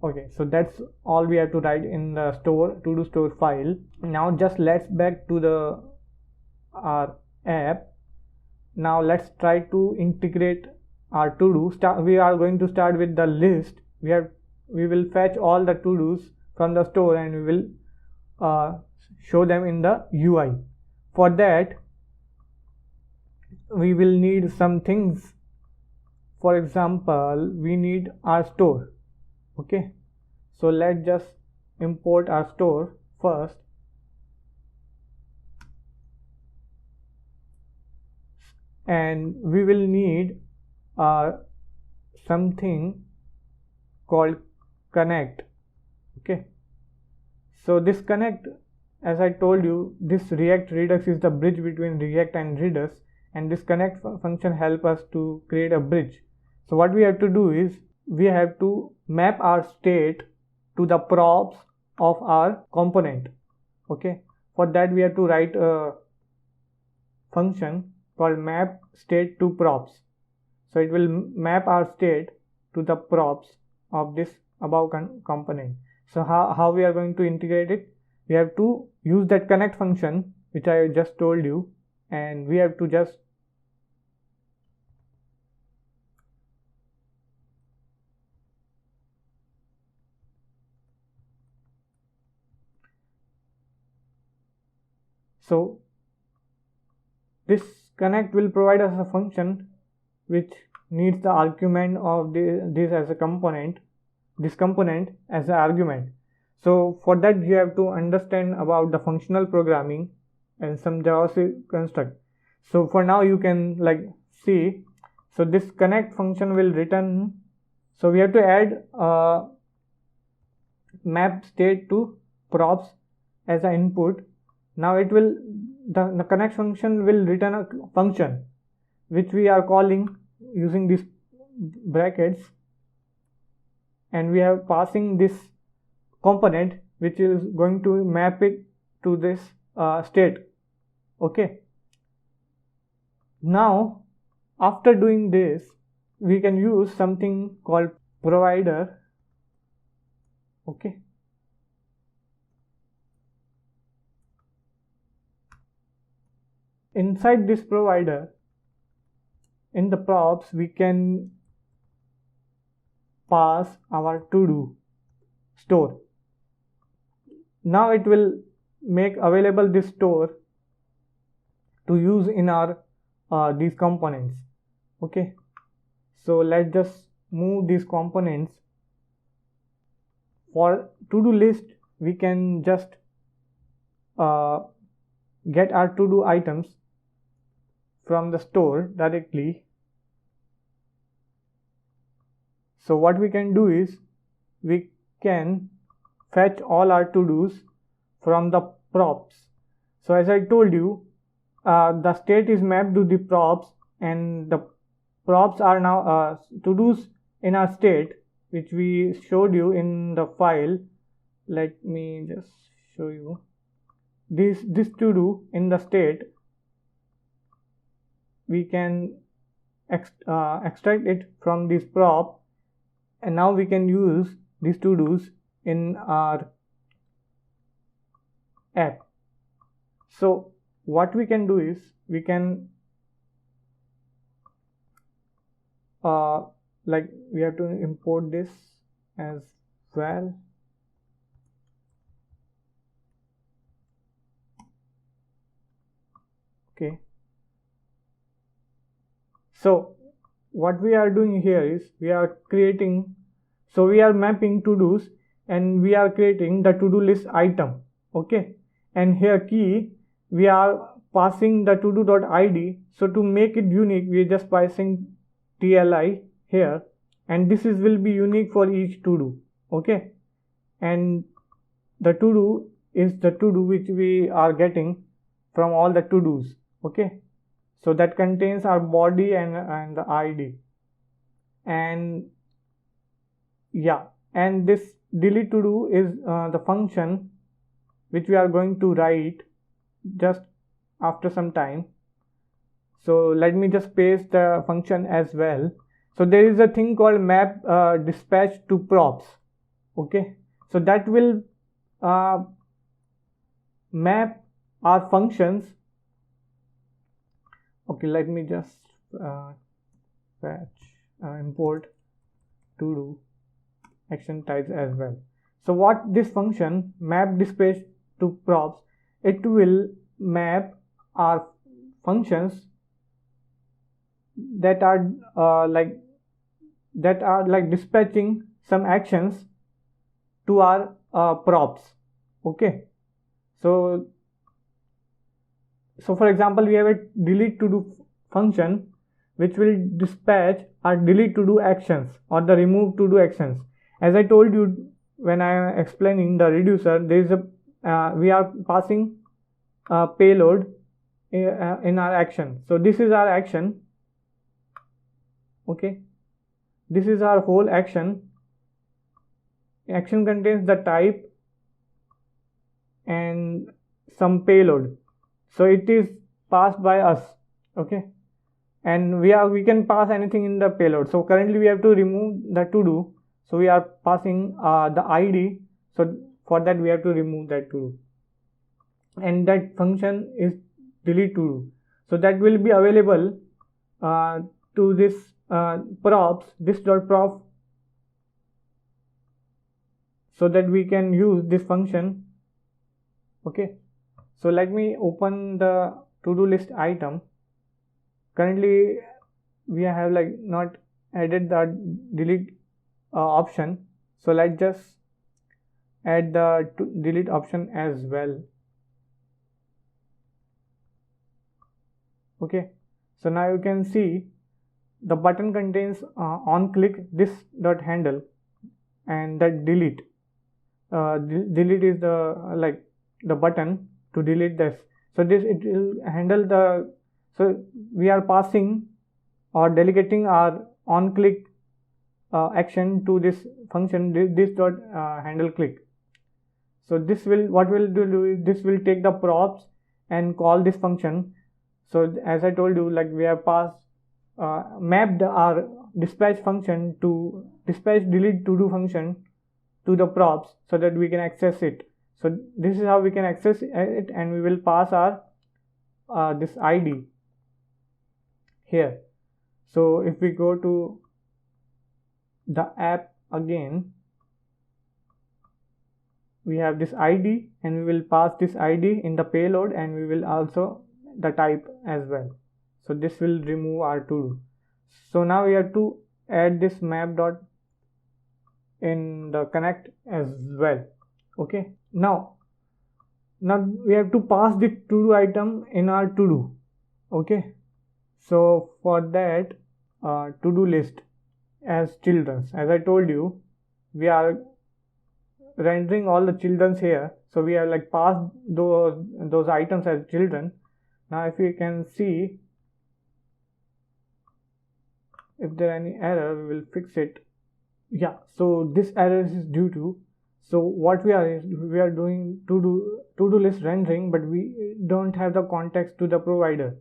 Okay, so that's all we have to write in the to do store file. Now just let's back to the our app. Now let's try to integrate our to do. We are going to start with the list. We will fetch all the to dos from the store and we will show them in the UI. For that we will need some things. For example, we need our store. Okay, so let's just import our store first. And we will need something called connect. Okay, so this connect, as I told you, this React Redux is the bridge between React and Redux, and this connect function help us to create a bridge. So what we have to do is we have to map our state to the props of our component. Okay, for that we have to write a function called map state to props. So it will map our state to the props of this above component. So how we are going to integrate it? We have to use that connect function which I just told you, and we have to just so this connect will provide us a function which needs the argument of this as a component, this component as an argument. So for that you have to understand about the functional programming and some JavaScript construct. So for now you can see, so this connect function will return, so we have to add map state to props as an input. Now it will, the connect function will return a function which we are calling using these brackets, and we are passing this component which is going to map it to this state. Okay, now after doing this we can use something called provider. Okay, inside this provider, in the props we can pass our to do store. Now it will make available this store to use in our these components. Okay, so let's just move these components. For to do list we can just get our to do items from the store directly. So what we can do is we can fetch all our to dos from the props. So as I told you, the state is mapped to the props, and the props are now to dos in our state, which we showed you in the file. Let me just show you this to do in the state. We can extract it from this prop, and now we can use these to dos in our app. So what we can do is we can we have to import this as well. Okay, so what we are doing here is we are creating, so we are mapping to dos and we are creating the to do list item. Okay, and here key we are passing the to do.id. So to make it unique we are just passing TLI here, and this is will be unique for each to do. Okay, and the to do is the to do which we are getting from all the to dos. Okay, so that contains our body and the ID, and yeah, and this delete to do is the function which we are going to write just after some time. So let me just paste the function as well. So there is a thing called map dispatch to props. Okay, so that will map our functions. Okay, let me just fetch import to do action types as well. So what this function map dispatch to props, it will map our functions that are like dispatching some actions to our props. Okay, so for example, we have a delete to do function which will dispatch our delete to do actions or the remove to do actions. As I told you when I am explaining the reducer, there is a we are passing a payload in our action. So this is our action. Okay, this is our whole action. Action contains the type and some payload, so it is passed by us. Okay, and we can pass anything in the payload. So currently we have to remove the to do, so we are passing the id. So for that we have to remove that to do, and that function is delete to do. So that will be available to this props, this dot prop, so that we can use this function. Okay, so let me open the to-do list item. Currently we have like not added the delete option, so let's just add the delete option as well. Okay, so now you can see the button contains on click this dot handle and that delete. Delete is the button to delete this. So this it will handle the, so we are passing or delegating our on click action to this function, this dot handle click. So this will, what will do is this will take the props and call this function. So as I told you, like we have passed mapped our dispatch function to dispatch delete to do function to the props so that we can access it. So this is how we can access it, and we will pass our this id here. So if we go to the app again, we have this id, and we will pass this id in the payload, and we will also the type as well. So this will remove our to do. So now we have to add this map dot in the connect as well. Okay, now we have to pass the to do item in our to do. Okay, so for that to do list as children's, as I told you, we are rendering all the children's here, so we have like passed those items as children. Now if you can see, if there any error, we will fix it. Yeah, so this error is due to, so what we are doing to do list rendering, but we don't have the context to the provider.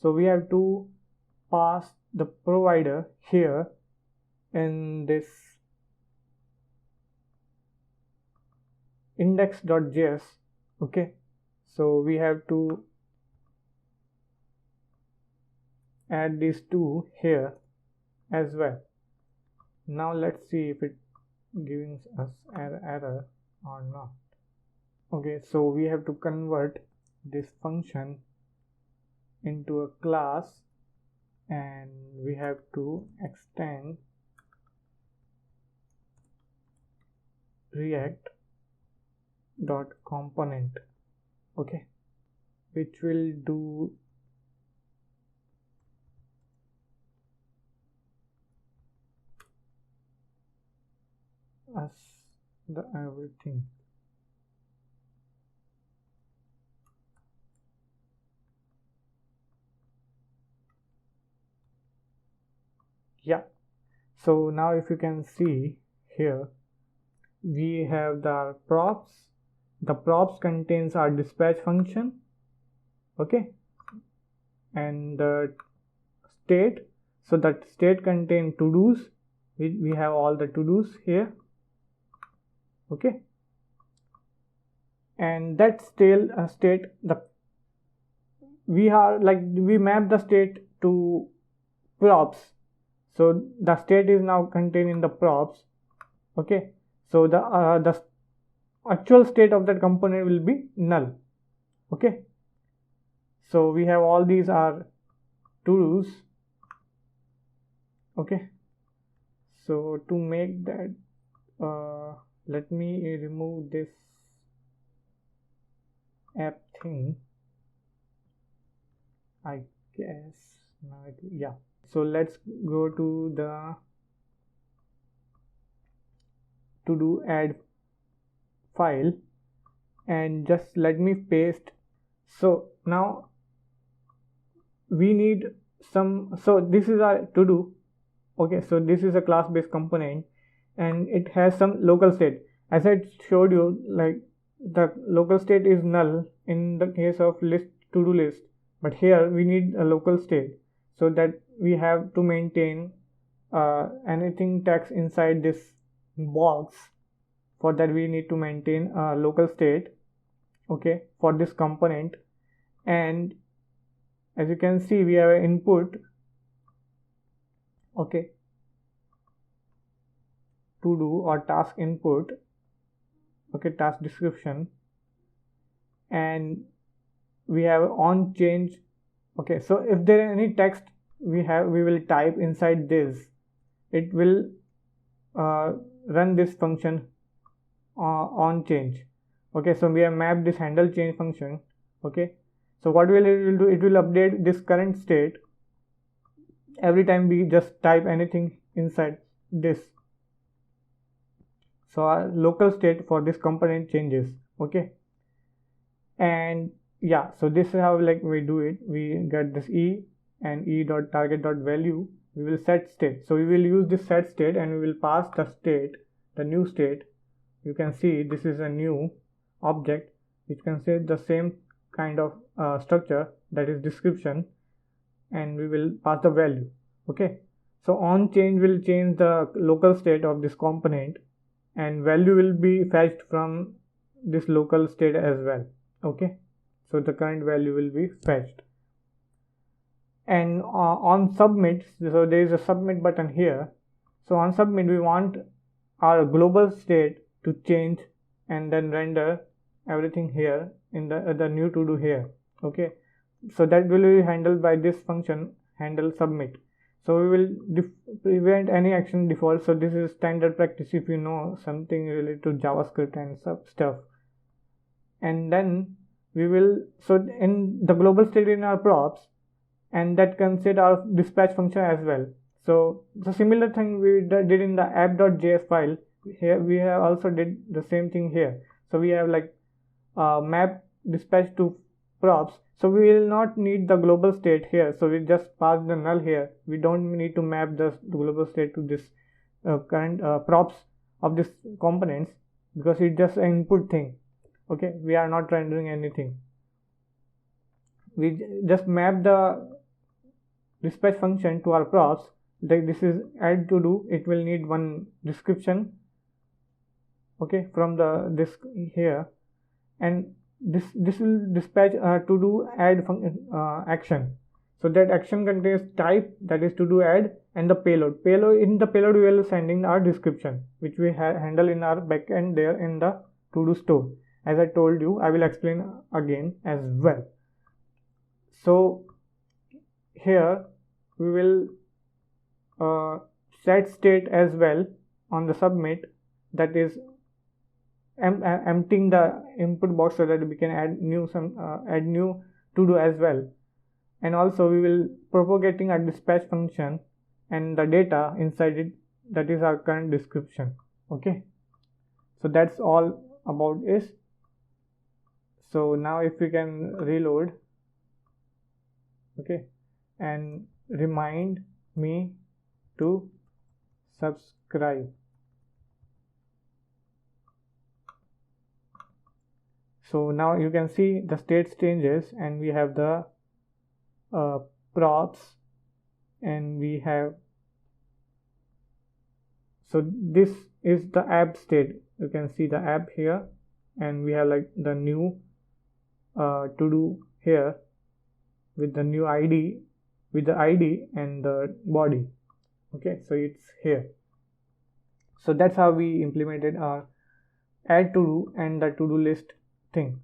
So we have to pass the provider here in this index.js. Okay, so we have to add these two here as well. Now let's see if it gives us an error or not. Okay, so we have to convert this function into a class, and we have to extend react.component. Okay, which will do us the everything. Yeah, so now if you can see here, we have the props. The props contains our dispatch function. Okay, and the state, so that state contain to do's. We have all the to do's here. Okay, and that state, we map the state to props, so the state is now contained in the props. Okay, so the actual state of that component will be null. Okay, so we have all these are to-dos. Okay, so to make that, let me remove this app thing, I guess. Now yeah, so let's go to the to do add file and just let me paste. So now we need some, so this is our to do. Okay, so this is a class based component and it has some local state. As I showed you, like the local state is null in the case of list to do list, but here we need a local state, so that we have to maintain anything text inside this box. For that we need to maintain a local state, okay, for this component. And as you can see, we have an input, okay, to do or task input, okay, task description, and we have on change. Okay, so if there is any text we will type inside this, it will run this function on change. Okay, so we have mapped this handle change function. Okay, so what it will do, it will update this current state every time we just type anything inside this. So our local state for this component changes. Okay, and yeah, so this is how like we do it. We get this e and e dot target dot value, we will set state. So we will use this set state and we will pass the state, the new state. You can see this is a new object which can say the same kind of structure, that is description, and we will pass the value. Okay, so on change will change the local state of this component and value will be fetched from this local state as well. Okay, so the current value will be fetched. And on submit, so there is a submit button here. So on submit we want our global state to change and then render everything here in the new to do here. Okay, so that will be handled by this function handle submit. So we will prevent any action default. So this is standard practice if you know something related to JavaScript and stuff. And then we will, so in the global state in our props, and that consider our dispatch function as well. So the similar thing we did in the app.js file, here we have also did the same thing here. So we have like map dispatch to props, so we will not need the global state here, so we just pass the null here. We don't need to map the global state to this current props of this components, because it's just an input thing. Okay, we are not rendering anything. We just map the dispatch function to our props. Like this is add to do, it will need one description, okay, from the this here, and this will dispatch to do add action. So that action contains type, that is to do add, and the payload. In the payload we will sending our description, which we handle in our backend there in the to do store. As I told you, I will explain again as well. So here we will set state as well on the submit, that is emptying the input box so that we can add new to do as well. And also we will propagating a dispatch function and the data inside it, that is our current description. Okay, so that's all about this. So now if we can reload, okay, and remind me to subscribe. So now you can see the state changes and we have the props, and we have, so this is the app state. you can see the app here, and we have like the new to do here with the new ID, with the ID and the body. Okay, so it's here. So that's how we implemented our add to do and the to do list thing.